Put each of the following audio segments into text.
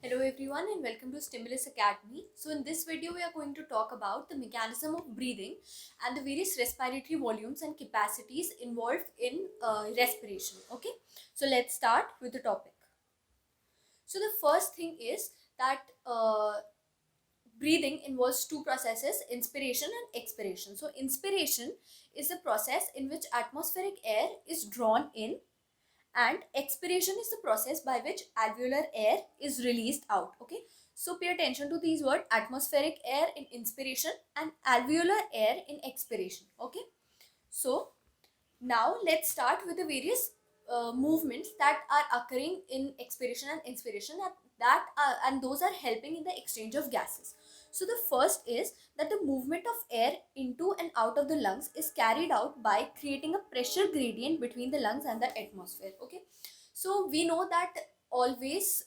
Hello everyone and welcome to Stimulus Academy. So in this video we are going to talk about the mechanism of breathing and the various respiratory volumes and capacities involved in respiration. Okay, so let's start with the topic. So the first thing is that breathing involves two processes, inspiration and expiration. So inspiration is the process in which atmospheric air is drawn in, and expiration is the process by which alveolar air is released out. Okay, so pay attention to these words: atmospheric air in inspiration and alveolar air in expiration. Okay, so now let's start with the various movements that are occurring in expiration and inspiration, and those are helping in the exchange of gases. So the first is that the movement of air into and out of the lungs is carried out by creating a pressure gradient between the lungs and the atmosphere. Okay, so we know that always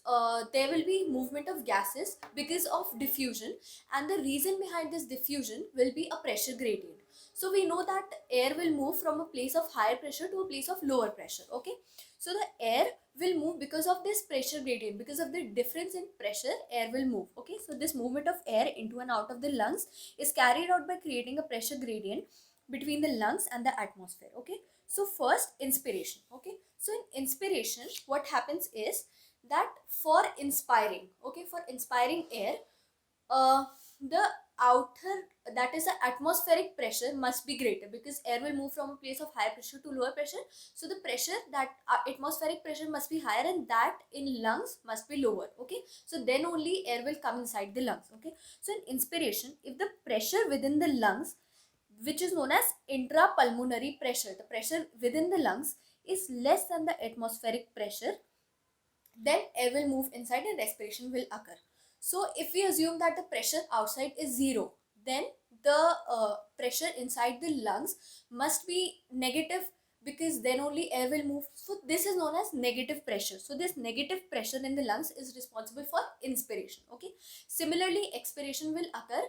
there will be movement of gases because of diffusion, and the reason behind this diffusion will be a pressure gradient. So we know that air will move from a place of higher pressure to a place of lower pressure. Okay, so the air will move because of this pressure gradient. Because of the difference in pressure, air will move. Okay, so this movement of air into and out of the lungs is carried out by creating a pressure gradient between the lungs and the atmosphere. Okay, so first, inspiration. Okay, so in inspiration what happens is that for inspiring, okay, for inspiring air, the outer, that is the atmospheric pressure, must be greater, because air will move from a place of higher pressure to lower pressure. So the pressure, that atmospheric pressure must be higher, and that in lungs must be lower. Okay, so then only air will come inside the lungs. Okay, so in inspiration, if the pressure within the lungs, which is known as intrapulmonary pressure, the pressure within the lungs is less than the atmospheric pressure, then air will move inside and respiration will occur. So if we assume that the pressure outside is zero, then the pressure inside the lungs must be negative, because then only air will move. So this is known as negative pressure. So this negative pressure in the lungs is responsible for inspiration. Okay, similarly expiration will occur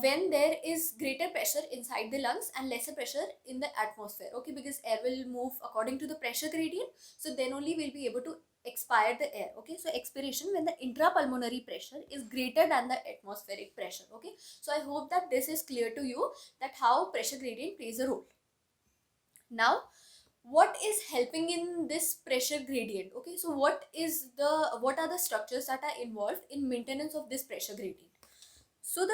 when there is greater pressure inside the lungs and lesser pressure in the atmosphere. Okay, because air will move according to the pressure gradient, so then only we'll be able to expire the air. Okay, so expiration when the intrapulmonary pressure is greater than the atmospheric pressure. Okay, so I hope that this is clear to you, that how pressure gradient plays a role. Now what is helping in this pressure gradient? Okay, so what are the structures that are involved in maintenance of this pressure gradient? So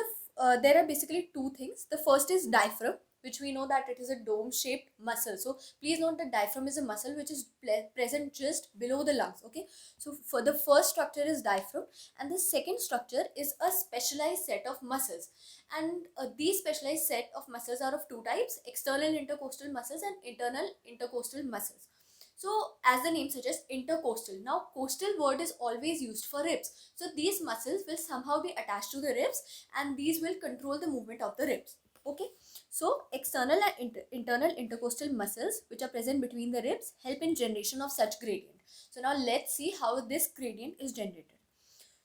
there are basically two things. The first is diaphragm, which we know that it is a dome-shaped muscle. So please note that diaphragm is a muscle which is present just below the lungs. Okay, so for the first structure is diaphragm, and the second structure is a specialized set of muscles. And these specialized set of muscles are of two types: external intercostal muscles and internal intercostal muscles. So as the name suggests, intercostal. Now costal word is always used for ribs. So these muscles will somehow be attached to the ribs, and these will control the movement of the ribs. Okay, so external and internal intercostal muscles which are present between the ribs help in generation of such gradient. So now let's see how this gradient is generated.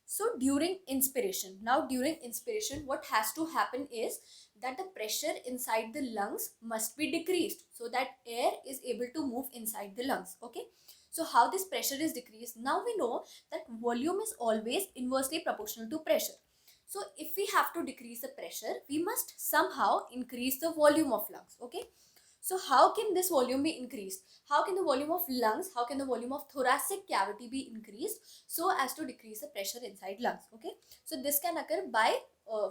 So during inspiration, what has to happen is that the pressure inside the lungs must be decreased so that air is able to move inside the lungs. Okay, so how this pressure is decreased? Now we know that volume is always inversely proportional to pressure. So if we have to decrease the pressure, we must somehow increase the volume of lungs. Okay, so how can this volume be increased? How can the volume of lungs, how can the volume of thoracic cavity be increased so as to decrease the pressure inside lungs? Okay, so this can occur by,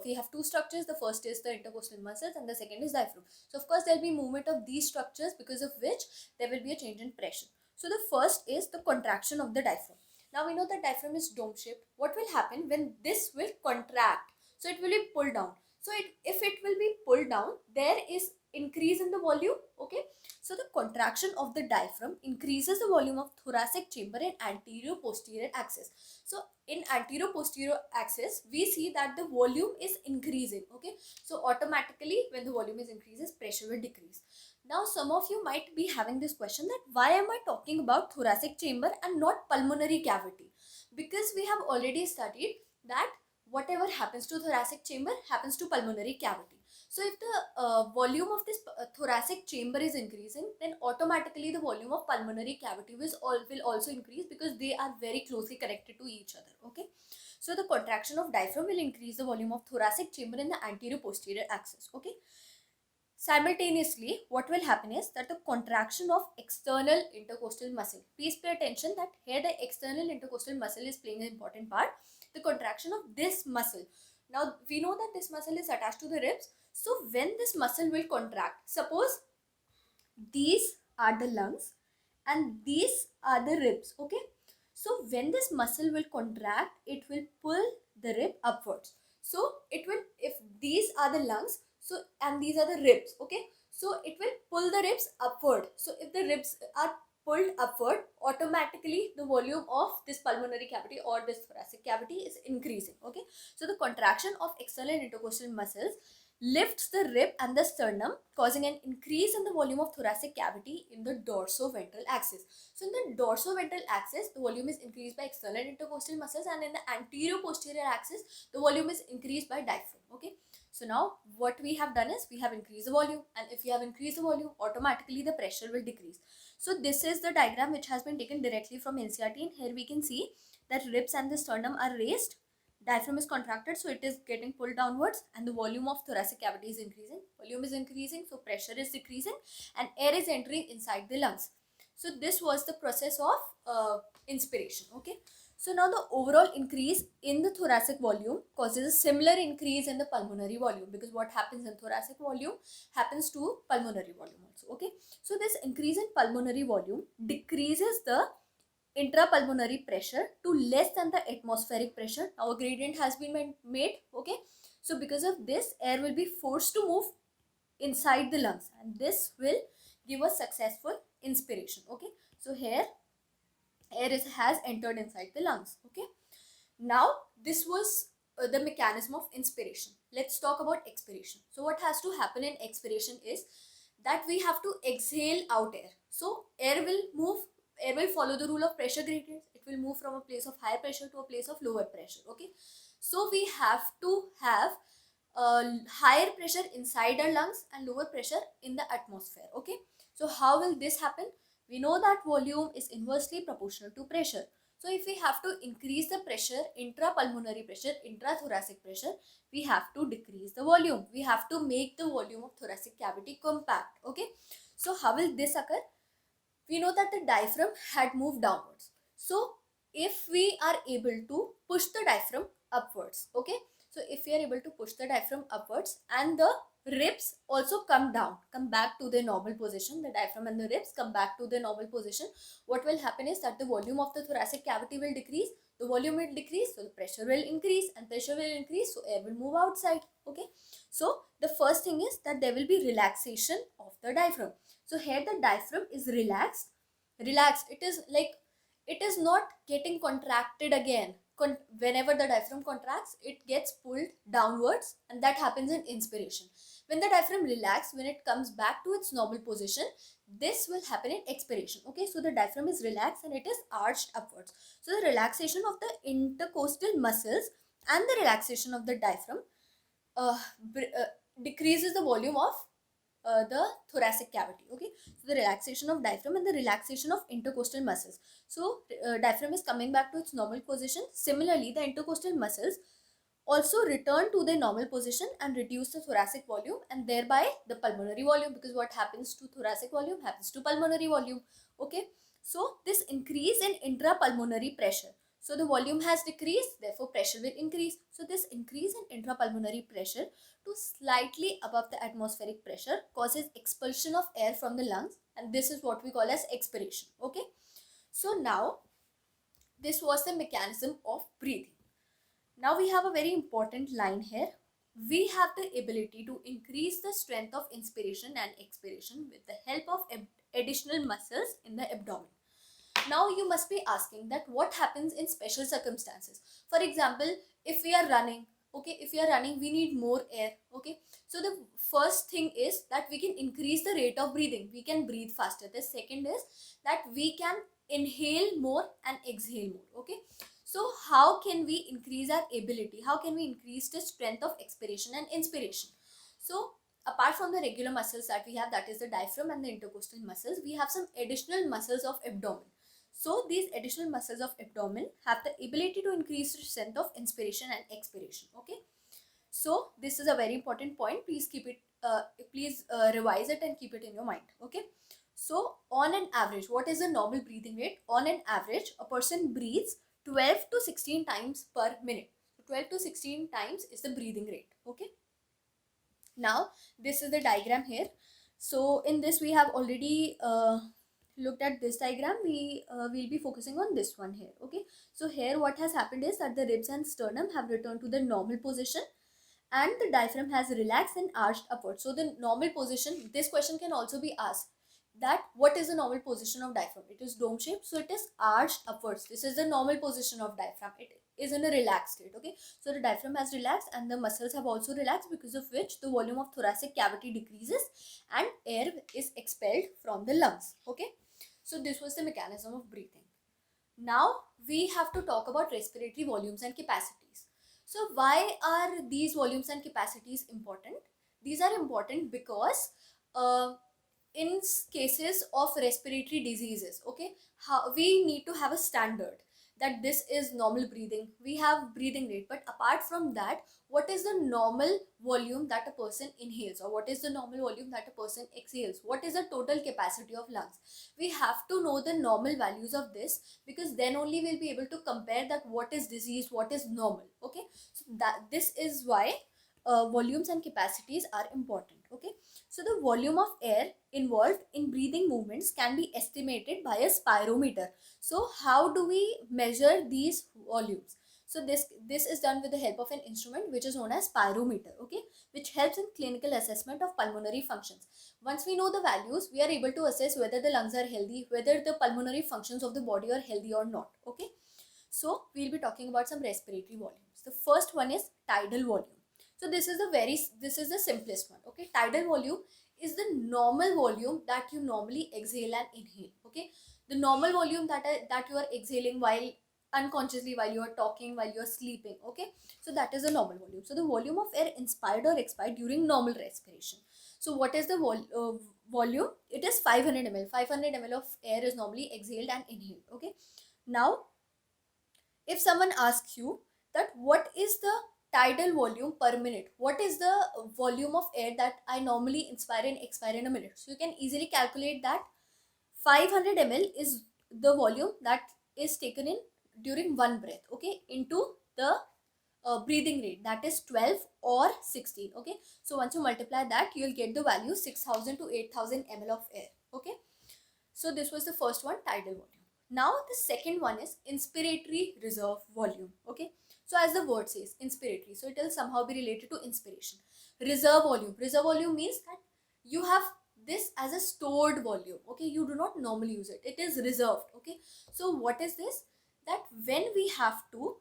we have two structures. The first is the intercostal muscles and the second is diaphragm. So of course there will be movement of these structures, because of which there will be a change in pressure. So the first is the contraction of the diaphragm. Now we know that diaphragm is dome shaped. What will happen when this will contract? So it will be pulled down. So if it will be pulled down, there is increase in the volume. Okay, so the contraction of the diaphragm increases the volume of thoracic chamber in anterior posterior axis. So in anterior posterior axis we see that the volume is increasing. Okay, so automatically when the volume is increases, pressure will decrease. Now some of you might be having this question, that why am I talking about thoracic chamber and not pulmonary cavity? Because we have already studied that whatever happens to thoracic chamber happens to pulmonary cavity. So if the volume of this thoracic chamber is increasing, then automatically the volume of pulmonary cavity will also increase, because they are very closely connected to each other. Okay. So the contraction of diaphragm will increase the volume of thoracic chamber in the anterior posterior axis. Okay. Simultaneously, what will happen is that the contraction of external intercostal muscle. Please pay attention that here the external intercostal muscle is playing an important part. The contraction of this muscle. Now we know that this muscle is attached to the ribs. So when this muscle will contract, suppose these are the lungs and these are the ribs. Okay. So when this muscle will contract, it will pull the rib upwards. So it will, if these are the lungs, so and these are the ribs. Okay. So it will pull the ribs upward. So if the ribs are pulled upward, automatically the volume of this pulmonary cavity or this thoracic cavity is increasing. Okay. So the contraction of external intercostal muscles lifts the rib and the sternum, causing an increase in the volume of thoracic cavity in the dorsoventral axis. So in the dorsoventral axis, the volume is increased by external intercostal muscles, and in the anterior posterior axis, the volume is increased by diaphragm. Okay. So now what we have done is we have increased the volume, and if you have increased the volume, automatically the pressure will decrease. So this is the diagram which has been taken directly from NCERT, and here we can see that ribs and the sternum are raised, diaphragm is contracted, so it is getting pulled downwards, and the volume of thoracic cavity is increasing. Volume is increasing, so pressure is decreasing, and air is entering inside the lungs. So this was the process of inspiration. Okay. So now the overall increase in the thoracic volume causes a similar increase in the pulmonary volume, because what happens in thoracic volume happens to pulmonary volume also. Okay. So this increase in pulmonary volume decreases the intrapulmonary pressure to less than the atmospheric pressure. Now a gradient has been made. Okay. So because of this, air will be forced to move inside the lungs, and this will give a successful inspiration. Okay. So here has entered inside the lungs. Okay. Now this was the mechanism of inspiration. Let's talk about expiration. So what has to happen in expiration is that we have to exhale out air. So air will follow the rule of pressure gradients. It will move from a place of higher pressure to a place of lower pressure. Okay. So we have to have higher pressure inside our lungs and lower pressure in the atmosphere. Okay. So how will this happen? We know that volume is inversely proportional to pressure. So if we have to increase the pressure, intrapulmonary pressure, intrathoracic pressure, we have to decrease the volume. We have to make the volume of thoracic cavity compact. Okay. So how will this occur? We know that the diaphragm had moved downwards. So if we are able to push the diaphragm upwards. Okay. So if we are able to push the diaphragm upwards and the ribs also come back to their normal position, the diaphragm and the ribs come back to their normal position, what will happen is that the volume of the thoracic cavity will decrease, the volume will decrease, so the pressure will increase, and pressure will increase, so air will move outside. Okay. So the first thing is that there will be relaxation of the diaphragm. So here the diaphragm is relaxed. It is like, it is not getting contracted again. Whenever the diaphragm contracts, it gets pulled downwards, and that happens in inspiration. When the diaphragm relaxes, when it comes back to its normal position, this will happen in expiration. Okay. So the diaphragm is relaxed and it is arched upwards. So the relaxation of the intercostal muscles and the relaxation of the diaphragm decreases the volume of the thoracic cavity. Okay. So the relaxation of diaphragm and the relaxation of intercostal muscles. So diaphragm is coming back to its normal position. Similarly, the intercostal muscles also return to their normal position and reduce the thoracic volume, and thereby the pulmonary volume, because what happens to thoracic volume happens to pulmonary volume. Okay. So this increase in intrapulmonary pressure. So the volume has decreased, therefore pressure will increase. So this increase in intrapulmonary pressure to slightly above the atmospheric pressure causes expulsion of air from the lungs, and this is what we call as expiration. Okay. So now this was the mechanism of breathing. Now we have a very important line here. We have the ability to increase the strength of inspiration and expiration with the help of additional muscles in the abdomen. Now you must be asking that what happens in special circumstances. For example, if we are running, okay, if we are running, we need more air. Okay. So the first thing is that we can increase the rate of breathing. We can breathe faster. The second is that we can inhale more and exhale more. Okay. So how can we increase our ability? How can we increase the strength of expiration and inspiration? So apart from the regular muscles that we have, that is the diaphragm and the intercostal muscles, we have some additional muscles of abdomen. So these additional muscles of abdomen have the ability to increase the strength of inspiration and expiration. Okay. So this is a very important point. Please keep it, revise it and keep it in your mind. Okay. So on an average, what is the normal breathing rate? On an average, a person breathes 12 to 16 times per minute. So 12 to 16 times is the breathing rate. Okay. Now this is the diagram here. So in this we have already looked at this diagram. We will be focusing on this one here. Okay. So here what has happened is that the ribs and sternum have returned to the normal position and the diaphragm has relaxed and arched upward. So the normal position, this question can also be asked, that what is the normal position of diaphragm? It is dome shaped, so it is arched upwards. This is the normal position of diaphragm. It is in a relaxed state. Okay, so the diaphragm has relaxed and the muscles have also relaxed, because of which the volume of thoracic cavity decreases and air is expelled from the lungs. Okay, so this was the mechanism of breathing. Now we have to talk about respiratory volumes and capacities. So why are these volumes and capacities important? These are important because in cases of respiratory diseases, okay, how we need to have a standard that this is normal breathing. We have breathing rate, but apart from that, what is the normal volume that a person inhales, or what is the normal volume that a person exhales? What is the total capacity of lungs? We have to know the normal values of this, because then only we'll be able to compare that what is disease, what is normal. Okay, so that this is why volumes and capacities are important. Okay, so the volume of air involved in breathing movements can be estimated by a spirometer. So how do we measure these volumes? So this is done with the help of an instrument which is known as spirometer. Okay, which helps in clinical assessment of pulmonary functions. Once we know the values, we are able to assess whether the lungs are healthy, whether the pulmonary functions of the body are healthy or not. Okay, so we'll be talking about some respiratory volumes. The first one is tidal volume. So this is the simplest one. Okay, tidal volume is the normal volume that you normally exhale and inhale. Okay, the normal volume that you are exhaling while unconsciously, while you are talking, while you are sleeping. Okay, so that is the normal volume. So the volume of air inspired or expired during normal respiration. So what is the volume? It is 500 ml. 500 ml of air is normally exhaled and inhaled. Okay, now if someone asks you that what is the tidal volume per minute, what is the volume of air that I normally inspire and expire in a minute, so you can easily calculate that 500 ml is the volume that is taken in during one breath. Okay, into the breathing rate, that is 12 or 16. Okay, so once you multiply that, you will get the value 6000 to 8000 ml of air. Okay, so this was the first one, tidal volume. Now the second one is inspiratory reserve volume. Okay, so as the word says, inspiratory, so it will somehow be related to inspiration. Reserve volume, reserve volume means that you have this as a stored volume. Okay, you do not normally use it, it is reserved. Okay, so what is this? That when we have to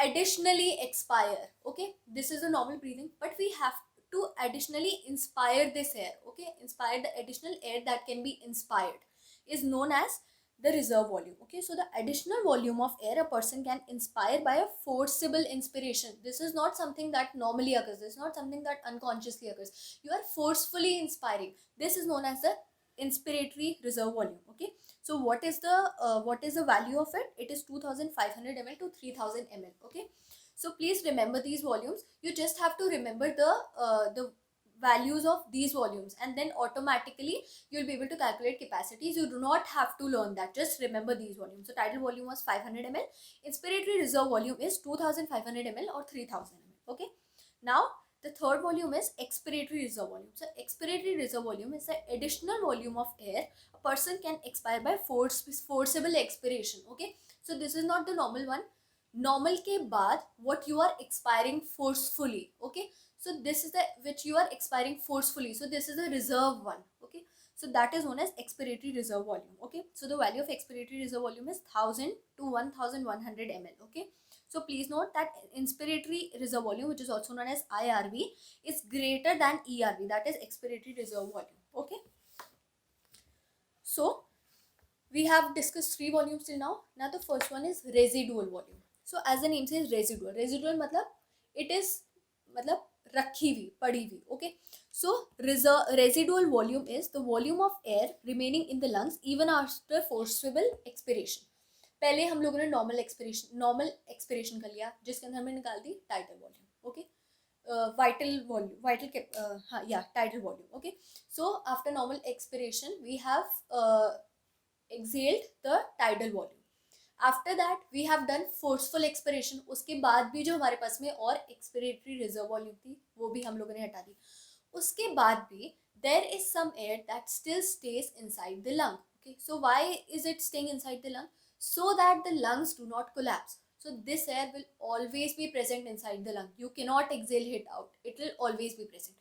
additionally expire, okay, this is a normal breathing, but we have to additionally inspire this air. Okay, inspire, the additional air that can be inspired is known as the reserve volume. Okay, so the additional volume of air a person can inspire by a forcible inspiration. This is not something that normally occurs, this is not something that unconsciously occurs. You are forcefully inspiring. This is known as the inspiratory reserve volume. Okay, so what is the value of it? It is 2500 ml to 3000 ml. Okay, so please remember these volumes. You just have to remember the values of these volumes, and then automatically you'll be able to calculate capacities. You do not have to learn that, just remember these volumes. So tidal volume was 500 ml, inspiratory reserve volume is 2500 ml or 3000 ml. Okay, now the third volume is expiratory reserve volume. So expiratory reserve volume is the additional volume of air a person can expire by forcible expiration. Okay, so this is not the normal one. Normal के बाद what you are expiring forcefully. Okay, so this is the which you are expiring forcefully, so this is the reserve one. Okay, so that is known as expiratory reserve volume. Okay, so the value of expiratory reserve volume is 1000 to 1100 ml. Okay, so please note that inspiratory reserve volume, which is also known as IRV, is greater than ERV, that is expiratory reserve volume. Okay, so we have discussed three volumes till now. Now the first one is residual volume. So as the name says, residual मतलब it is मतलब रखी हुई, पड़ी हुई. Okay, so residual volume is the volume of air remaining in the lungs even after forcible expiration. पहले हम लोगों ने नॉर्मल एक्सपिरेशन कर लिया, जिसके अंदर हमने निकाल दी tidal volume. Okay, vital volume, tidal volume. Okay, so after normal expiration we have exhaled the tidal volume. After that we have done forceful expiration. उसके बाद भी जो हमारे पास में और एक्सपिरेटरी रिजर्व वॉल्यूम थी वो भी हम लोगों ने हटा दी. उसके बाद भी there is some air that still stage inside the lung. Okay, so why is it staying inside the lung? So that the lungs do not collapse. So this air will always be present inside the lung. You cannot exhale it out. It will always be present.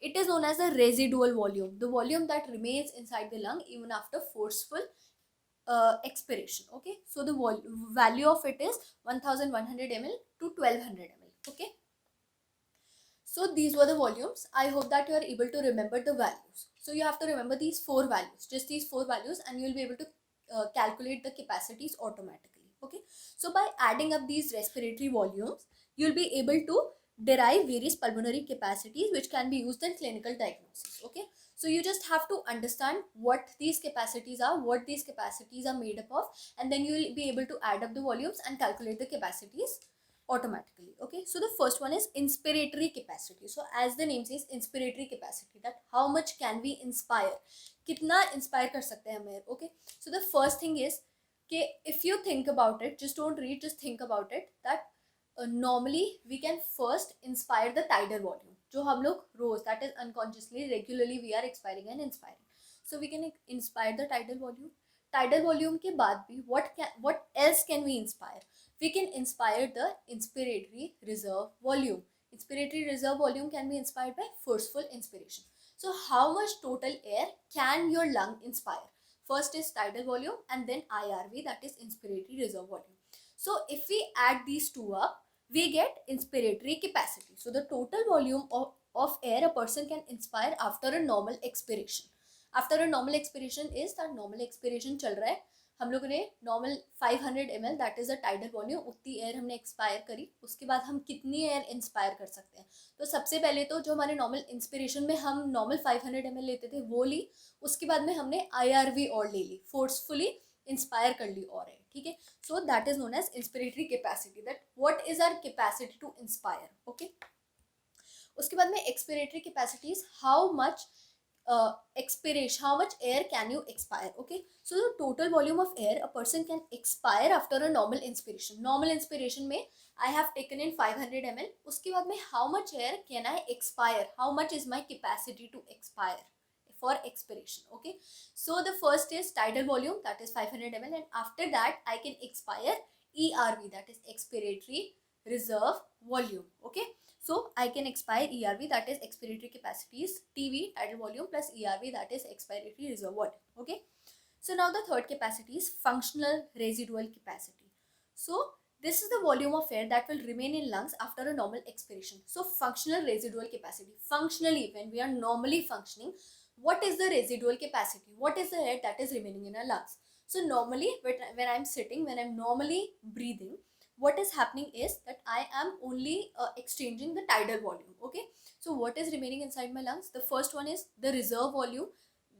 It is known as the residual volume, the volume that remains inside the lung even after forceful expiration. Okay, so the value of it is 1100 ml to 1200 ml. Okay, so these were the volumes. I hope that you are able to remember the values. So you have to remember these four values, just these four values, and you will be able to calculate the capacities automatically. Okay, so by adding up these respiratory volumes, you will be able to derive various pulmonary capacities which can be used in clinical diagnosis. Okay, so you just have to understand what these capacities are, what these capacities are made up of, and then you will be able to add up the volumes and calculate the capacities automatically. Okay, so the first one is inspiratory capacity. So as the name says, inspiratory capacity, that how much can we inspire, कितना inspire कर सकते हैं हम air. Okay, so the first thing is कि if you think about it, just don't read, just think about it, that normally we can first inspire the tidal volume, जो हम लोग रोज, that is unconsciously, regularly we are expiring and inspiring. So we can inspire the tidal volume. Tidal volume के बाद भी what else can we inspire? We can inspire the inspiratory reserve volume. Inspiratory reserve volume can be inspired by forceful inspiration. So how much total air can your lung inspire? First is tidal volume and then IRV, that is inspiratory reserve volume. So if we add these two up, we get inspiratory capacity. So the total volume of air a person can inspire after a normal expiration. After a normal expiration is that normal expiration चल रहा है, हम लोगों ने normal 500 ml, that is a tidal volume, उतनी air हमने expire करी. उसके बाद हम कितनी एयर इंस्पायर कर सकते हैं? तो सबसे पहले तो जो हमारे नॉर्मल इंस्पिरेशन में हम नॉर्मल 500 ml लेते थे वो ली. उसके बाद में हमने IRV और ले ली, फोर्सफुली इंस्पायर कर ली और है. ठीक है, so that is known as inspiratory capacity, that what is our capacity to inspire. Okay, उसके बाद में expiratory capacity is how much expiration, how much air can you expire. Okay, so the total volume of air a person can expire after a normal inspiration. Normal inspiration में I have taken in 500 ml. उसके बाद में how much air can I expire, how much is my capacity to expire for expiration. Okay, so the first is tidal volume, that is 500 ml, and after that I can expire ERV, that is expiratory reserve volume. Okay, so I can expire ERV, that is expiratory capacity, is TV, tidal volume, plus ERV, that is expiratory reserve volume. Okay, so now the third capacity is functional residual capacity. So this is the volume of air that will remain in lungs after a normal expiration. So functional residual capacity, functionally when we are normally functioning, what is the residual capacity? What is the air that is remaining in our lungs? So normally when I'm sitting, when I'm normally breathing, what is happening is that I am only exchanging the tidal volume. Okay, so what is remaining inside my lungs? The first one is the reserve volume,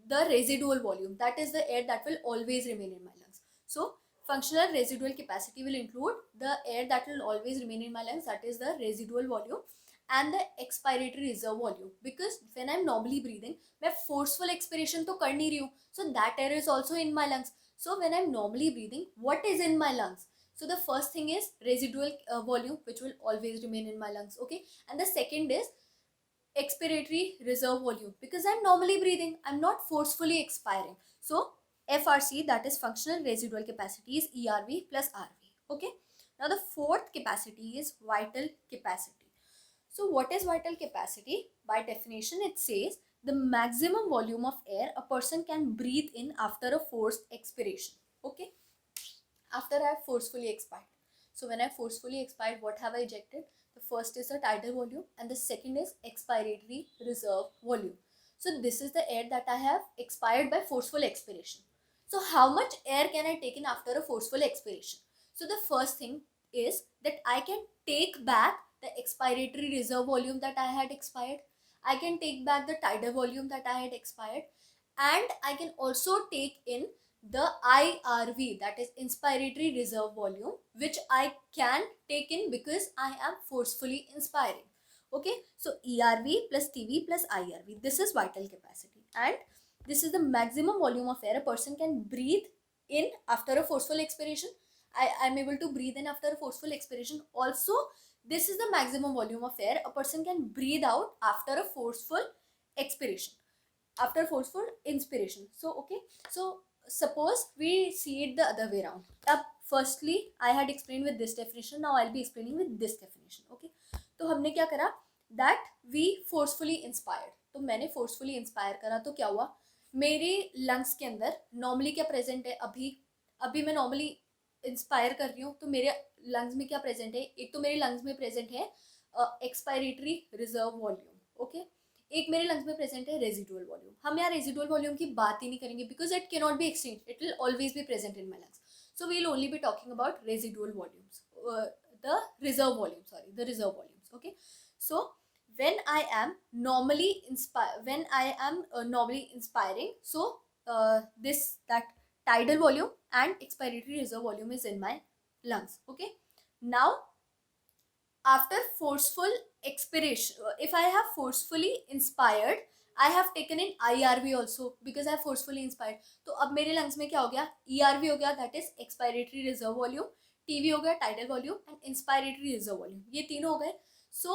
the residual volume, that is the air that will always remain in my lungs. So functional residual capacity will include the air that will always remain in my lungs, that is the residual volume, and the expiratory reserve volume. Because when I'm normally breathing, मैं forceful expiration तो कर नहीं रही हूँ, so that air is also in my lungs. So when I'm normally breathing, what is in my lungs? So the first thing is residual volume, which will always remain in my lungs. Okay, and the second is expiratory reserve volume, because I'm normally breathing, I'm not forcefully expiring. So FRC, that is functional residual capacity, is ERV plus RV. Okay, now the fourth capacity is vital capacity. So what is vital capacity? By definition it says the maximum volume of air a person can breathe in after a forced expiration. Okay, after I have forcefully expired. So when I forcefully expired, what have I ejected? The first is the tidal volume and the second is expiratory reserve volume. So this is the air that I have expired by forceful expiration. So how much air can I take in after a forceful expiration? So the first thing, is that I can take back the expiratory reserve volume that I had expired. I can take back the tidal volume that I had expired, and I can also take in the IRV, that is inspiratory reserve volume, which I can take in because I am forcefully inspiring. Okay, so ERV plus TV plus IRV, this is vital capacity, and this is the maximum volume of air a person can breathe in after a forceful expiration. I'm able to breathe in after a forceful expiration. Also, this is the maximum volume of air a person can breathe out after a forceful expiration, after forceful inspiration. So okay, so suppose we see it the other way around. Firstly I had explained with this definition, now I'll be explaining with this definition. Okay, तो हमने क्या करा, that we forcefully inspired. तो मैंने forcefully inspire करा तो क्या हुआ, मेरे lungs के अंदर normally क्या present है, अभी अभी मैं normally इंस्पायर कर रही हूँ तो मेरे लंग्स में क्या प्रेजेंट है, एक तो मेरे लंग्स में प्रेजेंट है एक्सपायरेटरी रिजर्व वॉल्यूम. ओके, एक मेरे लंग्स में प्रेजेंट है रेजिडुअल वॉल्यूम. हम यहाँ रेजिडुअल वॉल्यूम की बात ही नहीं करेंगे because it can not be exchange, it will always be present in my lungs. So we will only be talking about residual volumes, the reserve volume, sorry, the reserve volumes. Okay, so when I am normally inspiring, so this that tidal volume and expiratory reserve volume is in my lungs. Okay, now after forceful expiration, if I have forcefully inspired, I have taken in IRV also because I have forcefully inspired. तो अब मेरे lungs में क्या हो गया, ERV हो गया, that is expiratory reserve volume, TV हो गया tidal volume, and inspiratory reserve volume. ये तीनों हो गए. So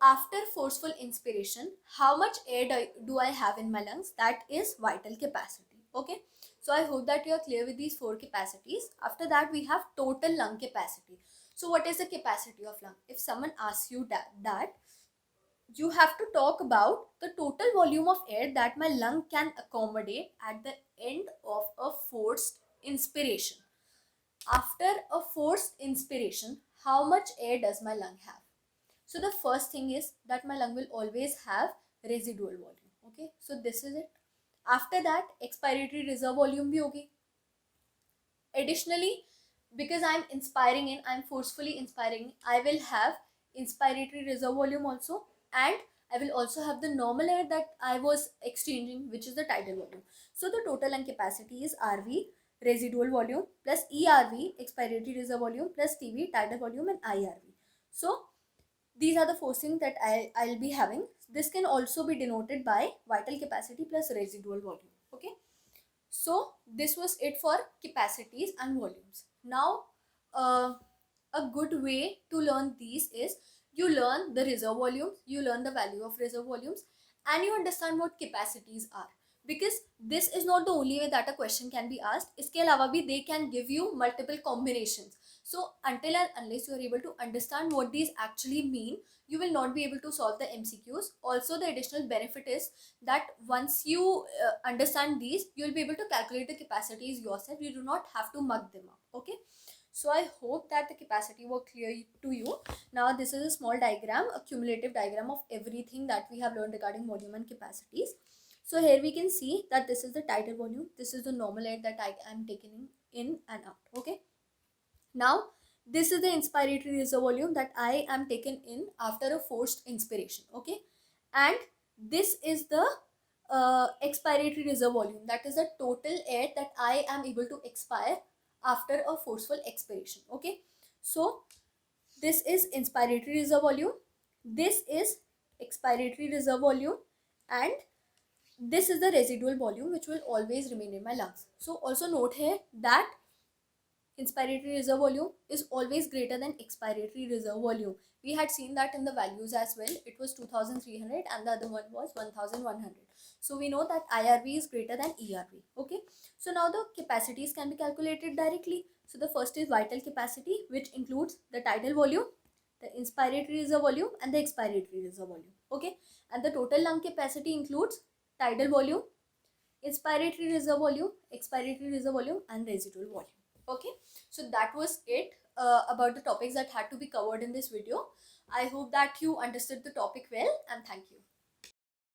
after forceful inspiration, how much air do I have in my lungs? That is vital capacity. Okay, so I hope that you are clear with these four capacities. After that we have total lung capacity. So what is the capacity of lung? If someone asks you that you have to talk about the total volume of air that my lung can accommodate at the end of a forced inspiration. After a forced inspiration, how much air does my lung have? So the first thing is that my lung will always have residual volume. Okay, so this is it. After that, expiratory reserve volume bhi hogi. Additionally, because I'm inspiring in, I'm forcefully inspiring, I will have inspiratory reserve volume also, and I will also have the normal air that I was exchanging, which is the tidal volume. So the total lung capacity is RV, residual volume, plus ERV, expiratory reserve volume, plus TV, tidal volume, and IRV. So these are the four things that I'll be having. This can also be denoted by vital capacity plus residual volume. Okay, so this was it for capacities and volumes. Now a good way to learn these is you learn the reserve volumes, you learn the value of reserve volumes, and you understand what capacities are, because this is not the only way that a question can be asked. Iske alawa bhi they can give you multiple combinations. So until and unless you are able to understand what these actually mean, you will not be able to solve the MCQs. Also, the additional benefit is that once you understand these, you will be able to calculate the capacities yourself. You do not have to mug them up. Okay, so I hope that the capacity was clear to you. Now this is a small diagram, a cumulative diagram of everything that we have learned regarding volume and capacities. So here we can see that this is the tidal volume, this is the normal air that I am taking in and out. Okay, now this is the inspiratory reserve volume that I am taken in after a forced inspiration. Okay, and this is the expiratory reserve volume, that is the total air that I am able to expire after a forceful expiration. Okay, so this is inspiratory reserve volume, this is expiratory reserve volume, and this is the residual volume which will always remain in my lungs. So also note here that inspiratory reserve volume is always greater than expiratory reserve volume. We had seen that in the values as well. It was 2300 and the other one was 1100. So we know that IRV is greater than ERV. Okay, so now the capacities can be calculated directly. So the first is vital capacity, which includes the tidal volume, the inspiratory reserve volume, and the expiratory reserve volume. Okay, and the total lung capacity includes tidal volume, inspiratory reserve volume, expiratory reserve volume, and residual volume. Okay, so that was it about the topics that had to be covered in this video. I hope that you understood the topic well, and thank you.